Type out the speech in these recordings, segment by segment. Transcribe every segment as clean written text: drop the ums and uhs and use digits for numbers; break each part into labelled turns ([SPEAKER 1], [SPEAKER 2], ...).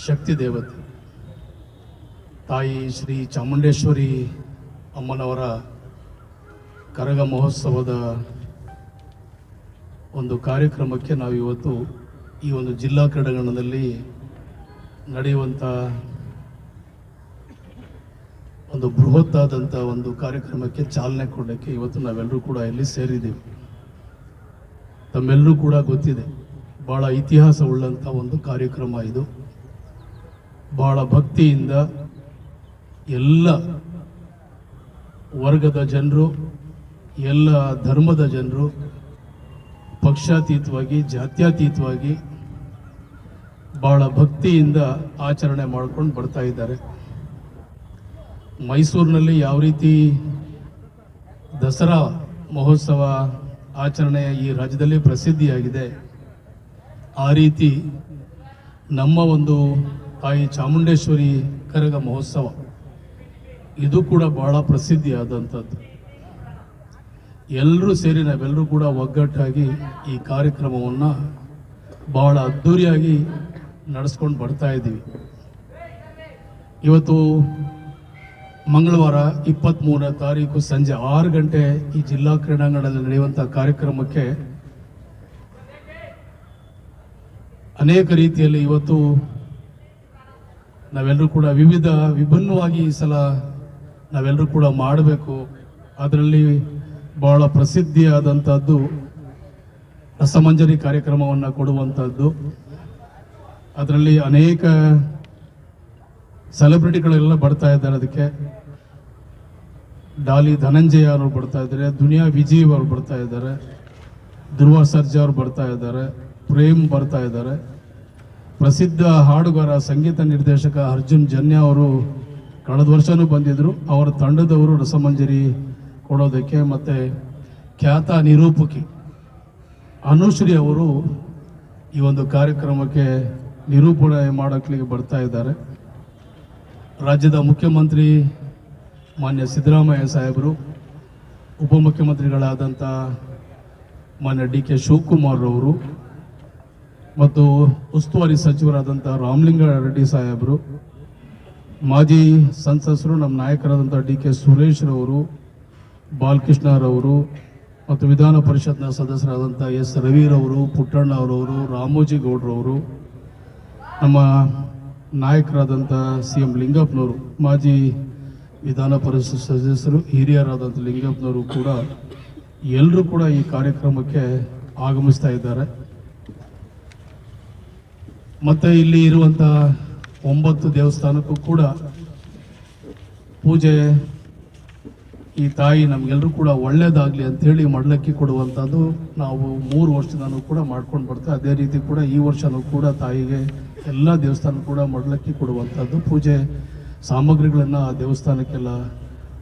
[SPEAKER 1] ಶಕ್ತಿ ದೇವತೆ ತಾಯಿ ಶ್ರೀ ಚಾಮುಂಡೇಶ್ವರಿ ಅಮ್ಮನವರ ಕರಗ ಮಹೋತ್ಸವದ ಒಂದು ಕಾರ್ಯಕ್ರಮಕ್ಕೆ ನಾವು ಇವತ್ತು ಈ ಒಂದು ಜಿಲ್ಲಾ ಕ್ರೀಡಾಂಗಣದಲ್ಲಿ ನಡೆಯುವಂಥ ಒಂದು ಬೃಹತ್ತಾದಂಥ ಒಂದು ಕಾರ್ಯಕ್ರಮಕ್ಕೆ ಚಾಲನೆ ಕೊಡೋಕ್ಕೆ ಇವತ್ತು ನಾವೆಲ್ಲರೂ ಕೂಡ ಇಲ್ಲಿ ಸೇರಿದ್ದೀವಿ. ತಮ್ಮೆಲ್ಲರೂ ಕೂಡ ಗೊತ್ತಿದೆ, ಭಾಳ ಇತಿಹಾಸವುಳ್ಳಂಥ ಒಂದು ಕಾರ್ಯಕ್ರಮ ಇದು. ಭಾಳ ಭಕ್ತಿಯಿಂದ ಎಲ್ಲ ವರ್ಗದ ಜನರು, ಎಲ್ಲ ಧರ್ಮದ ಜನರು ಪಕ್ಷಾತೀತವಾಗಿ ಜಾತ್ಯತೀತವಾಗಿ ಭಾಳ ಭಕ್ತಿಯಿಂದ ಆಚರಣೆ ಮಾಡ್ಕೊಂಡು ಬರ್ತಾ ಇದ್ದಾರೆ. ಮೈಸೂರಿನಲ್ಲಿ ಯಾವ ರೀತಿ ದಸರಾ ಮಹೋತ್ಸವ ಆಚರಣೆ ಈ ರಾಜ್ಯದಲ್ಲಿ ಪ್ರಸಿದ್ಧಿಯಾಗಿದೆ, ಆ ರೀತಿ ನಮ್ಮ ಒಂದು ತಾಯಿ ಚಾಮುಂಡೇಶ್ವರಿ ಕರಗ ಮಹೋತ್ಸವ ಇದು ಕೂಡ ಬಹಳ ಪ್ರಸಿದ್ಧಿಯಾದಂಥದ್ದು. ಎಲ್ಲರೂ ಸೇರಿ ನಾವೆಲ್ಲರೂ ಕೂಡ ಒಗ್ಗಟ್ಟಾಗಿ ಈ ಕಾರ್ಯಕ್ರಮವನ್ನು ಬಹಳ ಅದ್ಧೂರಿಯಾಗಿ ನಡೆಸ್ಕೊಂಡು ಬರ್ತಾ ಇದ್ದೀವಿ. ಇವತ್ತು ಮಂಗಳವಾರ 23ನೇ ತಾರೀಕು ಸಂಜೆ 6 ಗಂಟೆ ಈ ಜಿಲ್ಲಾ ಕ್ರೀಡಾಂಗಣದಲ್ಲಿ ನಡೆಯುವಂಥ ಕಾರ್ಯಕ್ರಮಕ್ಕೆ ಅನೇಕ ರೀತಿಯಲ್ಲಿ ಇವತ್ತು ನಾವೆಲ್ಲರೂ ಕೂಡ ವಿಭಿನ್ನವಾಗಿ ಈ ಸಲ ನಾವೆಲ್ಲರೂ ಕೂಡ ಮಾಡಬೇಕು. ಅದರಲ್ಲಿ ಬಹಳ ಪ್ರಸಿದ್ಧಿಯಾದಂಥದ್ದು ರಸಮಂಜರಿ ಕಾರ್ಯಕ್ರಮವನ್ನು ಕೊಡುವಂಥದ್ದು. ಅದರಲ್ಲಿ ಅನೇಕ ಸೆಲೆಬ್ರಿಟಿಗಳೆಲ್ಲ ಬರ್ತಾ ಇದ್ದಾರೆ. ಅದಕ್ಕೆ ಡಾಲಿ ಧನಂಜಯ ಅವರು ಬರ್ತಾ ಇದ್ದಾರೆ, ದುನಿಯಾ ವಿಜಯ್ ಅವರು ಬರ್ತಾ ಇದ್ದಾರೆ, ಧ್ರುವ ಸರ್ಜಾ ಅವರು ಬರ್ತಾ ಇದ್ದಾರೆ, ಪ್ರೇಮ್ ಬರ್ತಾ ಇದ್ದಾರೆ, ಪ್ರಸಿದ್ಧ ಹಾಡುಗಾರ ಸಂಗೀತ ನಿರ್ದೇಶಕ ಅರ್ಜುನ್ ಜನ್ಯ ಅವರು ಕಳೆದ ವರ್ಷನೂ ಬಂದಿದ್ದರು. ಅವರ ತಂಡದವರು ರಸಮಂಜರಿ ಕೊಡೋದಕ್ಕೆ, ಮತ್ತು ಖ್ಯಾತ ನಿರೂಪಕಿ ಅನುಶ್ರೀ ಅವರು ಈ ಒಂದು ಕಾರ್ಯಕ್ರಮಕ್ಕೆ ನಿರೂಪಣೆ ಮಾಡೋಕ್ಕೆ ಬರ್ತಾ ಇದ್ದಾರೆ. ರಾಜ್ಯದ ಮುಖ್ಯಮಂತ್ರಿ ಮಾನ್ಯ ಸಿದ್ದರಾಮಯ್ಯ ಸಾಹೇಬರು, ಉಪಮುಖ್ಯಮಂತ್ರಿಗಳಾದಂಥ ಮಾನ್ಯ ಡಿ ಕೆ ಶಿವಕುಮಾರ್ ಅವರು ಮತ್ತು ಉಸ್ತುವಾರಿ ಸಚಿವರಾದಂಥ ರಾಮಲಿಂಗಾರೆಡ್ಡಿ ಸಾಹೇಬರು, ಮಾಜಿ ಸಂಸದರು ನಮ್ಮ ನಾಯಕರಾದಂಥ ಡಿ ಕೆ ಸುರೇಶ್ರವರು, ಬಾಲಕೃಷ್ಣರವರು ಮತ್ತು ವಿಧಾನ ಪರಿಷತ್ನ ಸದಸ್ಯರಾದಂಥ ಎಸ್ ರವಿರವರು, ಪುಟ್ಟಣ್ಣ ಅವರವರು, ರಾಮೋಜಿ ಗೌಡ್ರವರು, ನಮ್ಮ ನಾಯಕರಾದಂಥ CM ಲಿಂಗಪ್ಪನವರು, ಮಾಜಿ ವಿಧಾನ ಪರಿಷತ್ ಸದಸ್ಯರು, ಹಿರಿಯರಾದಂಥ ಲಿಂಗಪ್ಪನವರು ಕೂಡ ಎಲ್ಲರೂ ಕೂಡ ಈ ಕಾರ್ಯಕ್ರಮಕ್ಕೆ ಆಗಮಿಸ್ತಾ ಇದ್ದಾರೆ. ಮತ್ತು ಇಲ್ಲಿ ಇರುವಂಥ 9 ದೇವಸ್ಥಾನಕ್ಕೂ ಕೂಡ ಪೂಜೆ ಈ ತಾಯಿ ನಮಗೆಲ್ಲರೂ ಕೂಡ ಒಳ್ಳೆಯದಾಗಲಿ ಅಂಥೇಳಿ ಮಡ್ಲಕ್ಕಿ ಕೊಡುವಂಥದ್ದು ನಾವು 3 ವರ್ಷದಿಂದನೂ ಕೂಡ ಮಾಡ್ಕೊಂಡು ಬರ್ತೇವೆ. ಅದೇ ರೀತಿ ಕೂಡ ಈ ವರ್ಷನೂ ಕೂಡ ತಾಯಿಗೆ ಎಲ್ಲ ದೇವಸ್ಥಾನ ಕೂಡ ಮಡ್ಲಕ್ಕಿ ಕೊಡುವಂಥದ್ದು, ಪೂಜೆ ಸಾಮಗ್ರಿಗಳನ್ನು ಆ ದೇವಸ್ಥಾನಕ್ಕೆಲ್ಲ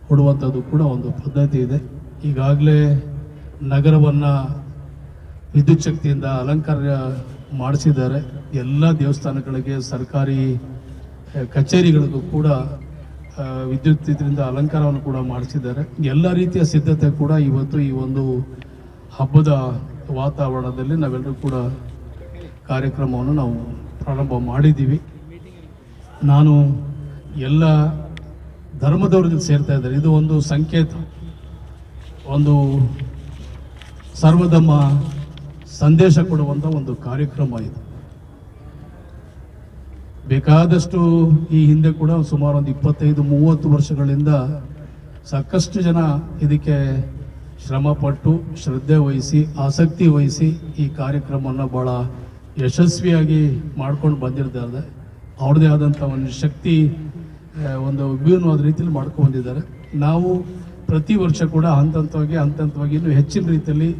[SPEAKER 1] ಕೊಡುವಂಥದ್ದು ಕೂಡ ಒಂದು ಪದ್ಧತಿ ಇದೆ. ಈಗಾಗಲೇ ನಗರವನ್ನು ವಿದ್ಯುತ್ ಶಕ್ತಿಯಿಂದ ಅಲಂಕಾರ ಮಾಡಿಸಿದ್ದಾರೆ. ಎಲ್ಲ ದೇವಸ್ಥಾನಗಳಿಗೆ, ಸರ್ಕಾರಿ ಕಚೇರಿಗಳಿಗೂ ಕೂಡ ವಿದ್ಯುತ್ ಇದರಿಂದ ಅಲಂಕಾರವನ್ನು ಕೂಡ ಮಾಡಿಸಿದ್ದಾರೆ. ಎಲ್ಲ ರೀತಿಯ ಸಿದ್ಧತೆ ಕೂಡ ಇವತ್ತು ಈ ಒಂದು ಹಬ್ಬದ ವಾತಾವರಣದಲ್ಲಿ ನಾವೆಲ್ಲರೂ ಕೂಡ ಕಾರ್ಯಕ್ರಮವನ್ನು ನಾವು ಪ್ರಾರಂಭ ಮಾಡಿದ್ದೀವಿ. ನಾನು ಎಲ್ಲ ಧರ್ಮದವ್ರಿಗೆ ಸೇರ್ತಾ ಇದ್ದಾರೆ. ಇದು ಒಂದು ಸಂಕೇತ, ಒಂದು ಸರ್ವಧರ್ಮ ಸಂದೇಶ ಕೊಡುವಂಥ ಒಂದು ಕಾರ್ಯಕ್ರಮ ಇದು. ಬೇಕಾದಷ್ಟು ಈ ಹಿಂದೆ ಕೂಡ ಸುಮಾರು ಒಂದು 25-30 ವರ್ಷಗಳಿಂದ ಸಾಕಷ್ಟು ಜನ ಇದಕ್ಕೆ ಶ್ರಮಪಟ್ಟು ಶ್ರದ್ಧೆ ವಹಿಸಿ ಆಸಕ್ತಿ ವಹಿಸಿ ಈ ಕಾರ್ಯಕ್ರಮವನ್ನು ಭಾಳ ಯಶಸ್ವಿಯಾಗಿ ಮಾಡ್ಕೊಂಡು ಬಂದಿರ್ತಾರೆ. ಅವ್ರದ್ದೇ ಆದಂಥ ಒಂದು ಶಕ್ತಿ, ಒಂದು ವಿಭಿನ್ನವಾದ ರೀತಿಯಲ್ಲಿ ಮಾಡ್ಕೊಂಡು ಬಂದಿದ್ದಾರೆ. ನಾವು ಪ್ರತಿ ವರ್ಷ ಕೂಡ ಹಂತವಾಗಿ ಇನ್ನೂ ಹೆಚ್ಚಿನ ರೀತಿಯಲ್ಲಿ,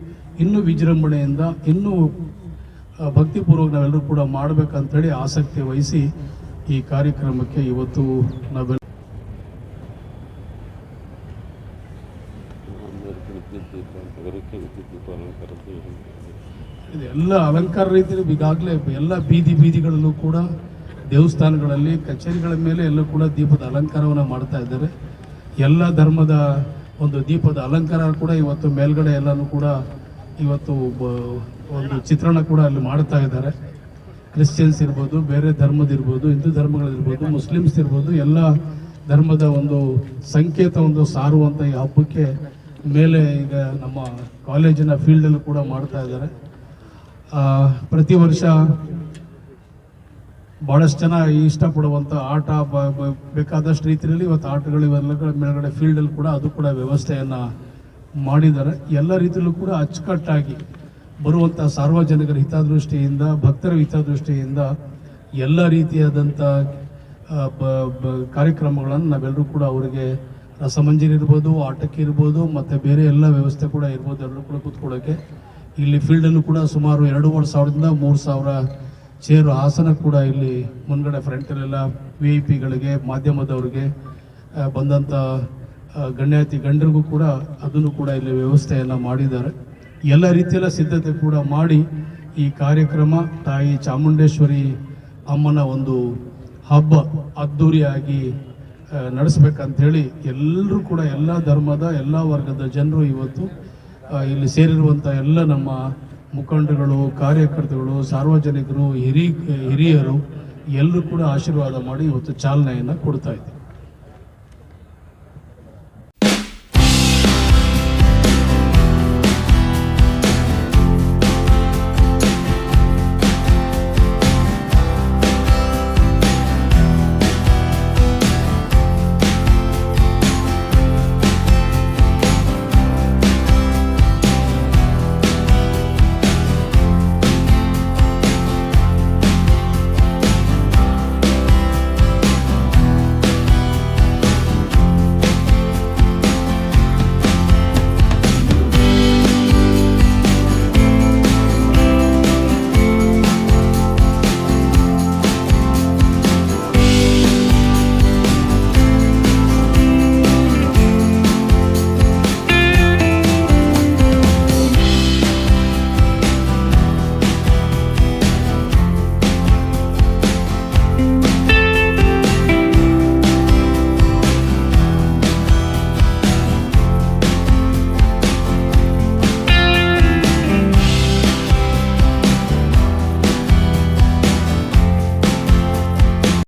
[SPEAKER 1] ಇನ್ನೂ ವಿಜೃಂಭಣೆಯಿಂದ, ಇನ್ನೂ ಭಕ್ತಿಪೂರ್ವಕ ನಾವೆಲ್ಲರೂ ಕೂಡ ಮಾಡಬೇಕಂತೇಳಿ ಆಸಕ್ತಿ ವಹಿಸಿ ಈ ಕಾರ್ಯಕ್ರಮಕ್ಕೆ ಇವತ್ತು ನಾವೆಲ್ಲ ಇದೆಲ್ಲ ಅಲಂಕಾರ ರೀತಿಯಲ್ಲಿ ಈಗಾಗಲೇ ಎಲ್ಲ ಬೀದಿಗಳಲ್ಲೂ ಕೂಡ, ದೇವಸ್ಥಾನಗಳಲ್ಲಿ, ಕಚೇರಿಗಳ ಮೇಲೆ ಎಲ್ಲೂ ಕೂಡ ದೀಪದ ಅಲಂಕಾರವನ್ನು ಮಾಡ್ತಾ ಇದ್ದಾರೆ. ಎಲ್ಲ ಧರ್ಮದ ಒಂದು ದೀಪದ ಅಲಂಕಾರ ಕೂಡ ಇವತ್ತು ಮೇಲ್ಗಡೆ ಎಲ್ಲನೂ ಕೂಡ ಇವತ್ತು ಒಂದು ಚಿತ್ರಣ ಕೂಡ ಅಲ್ಲಿ ಮಾಡ್ತಾ ಇದ್ದಾರೆ. ಕ್ರಿಶ್ಚಿಯನ್ಸ್ ಇರ್ಬೋದು, ಬೇರೆ ಧರ್ಮದಿರ್ಬೋದು, ಹಿಂದೂ ಧರ್ಮಗಳಿರ್ಬೋದು, ಮುಸ್ಲಿಮ್ಸ್ ಇರ್ಬೋದು, ಎಲ್ಲ ಧರ್ಮದ ಒಂದು ಸಂಕೇತ ಒಂದು ಸಾರುವಂಥ ಈ ಹಬ್ಬಕ್ಕೆ ಮೇಲೆ ಈಗ ನಮ್ಮ ಕಾಲೇಜಿನ ಫೀಲ್ಡಲ್ಲೂ ಕೂಡ ಮಾಡ್ತಾ ಇದ್ದಾರೆ. ಪ್ರತಿ ವರ್ಷ ಭಾಳಷ್ಟು ಜನ ಇಷ್ಟಪಡುವಂಥ ಆಟ ಬೇಕಾದಷ್ಟು ರೀತಿಯಲ್ಲಿ ಇವತ್ತು ಆಟಗಳು ಇವೆಲ್ಲ ಮೇಲ್ಗಡೆ ಫೀಲ್ಡಲ್ಲಿ ಕೂಡ ಅದು ಕೂಡ ವ್ಯವಸ್ಥೆಯನ್ನು ಮಾಡಿದ್ದಾರೆ. ಎಲ್ಲ ರೀತಿಯಲ್ಲೂ ಕೂಡ ಅಚ್ಚುಕಟ್ಟಾಗಿ ಬರುವಂಥ ಸಾರ್ವಜನಿಕರ ಹಿತದೃಷ್ಟಿಯಿಂದ, ಭಕ್ತರ ಹಿತದೃಷ್ಟಿಯಿಂದ ಎಲ್ಲ ರೀತಿಯಾದಂಥ ಕಾರ್ಯಕ್ರಮಗಳನ್ನು ನಾವೆಲ್ಲರೂ ಕೂಡ ಅವರಿಗೆ ರಸಮಂಜರಿ ಇರ್ಬೋದು, ಆಟಕ್ಕೆ ಇರ್ಬೋದು, ಮತ್ತು ಬೇರೆ ಎಲ್ಲ ವ್ಯವಸ್ಥೆ ಕೂಡ ಇರ್ಬೋದು. ಎಲ್ಲರೂ ಕೂಡ ಕೂತ್ಕೊಳ್ಳೋಕ್ಕೆ ಇಲ್ಲಿ ಫೀಲ್ಡಲ್ಲೂ ಕೂಡ ಸುಮಾರು 2,500ದಿಂದ 3,000 ಚೇರು ಆಸನ ಕೂಡ ಇಲ್ಲಿ ಮುಂದ್ಗಡೆ ಫ್ರಂಟಲ್ಲೆಲ್ಲ VIP ಗಳಿಗೆ, ಮಾಧ್ಯಮದವ್ರಿಗೆ, ಬಂದಂಥ ಗಣ್ಯಾತಿ ಗಣ್ಯರಿಗೂ ಕೂಡ ಅದನ್ನು ಕೂಡ ಇಲ್ಲಿ ವ್ಯವಸ್ಥೆಯನ್ನು ಮಾಡಿದ್ದಾರೆ. ಎಲ್ಲ ರೀತಿಯಲ್ಲ ಸಿದ್ಧತೆ ಕೂಡ ಮಾಡಿ ಈ ಕಾರ್ಯಕ್ರಮ ತಾಯಿ ಚಾಮುಂಡೇಶ್ವರಿ ಅಮ್ಮನ ಒಂದು ಹಬ್ಬ ಅದ್ಧೂರಿಯಾಗಿ ನಡೆಸ್ಬೇಕಂಥೇಳಿ ಎಲ್ಲರೂ ಕೂಡ ಎಲ್ಲ ಧರ್ಮದ ಎಲ್ಲ ವರ್ಗದ ಜನರು ಇವತ್ತು ಇಲ್ಲಿ ಸೇರಿರುವಂಥ ಎಲ್ಲ ನಮ್ಮ ಮುಖಂಡರುಗಳು, ಕಾರ್ಯಕರ್ತರುಗಳು, ಸಾರ್ವಜನಿಕರು, ಹಿರಿಯರು ಎಲ್ಲರೂ ಕೂಡ ಆಶೀರ್ವಾದ ಮಾಡಿ ಇವತ್ತು ಚಾಲನೆಯನ್ನು ಕೊಡ್ತಾ ಇದ್ದೀವಿ.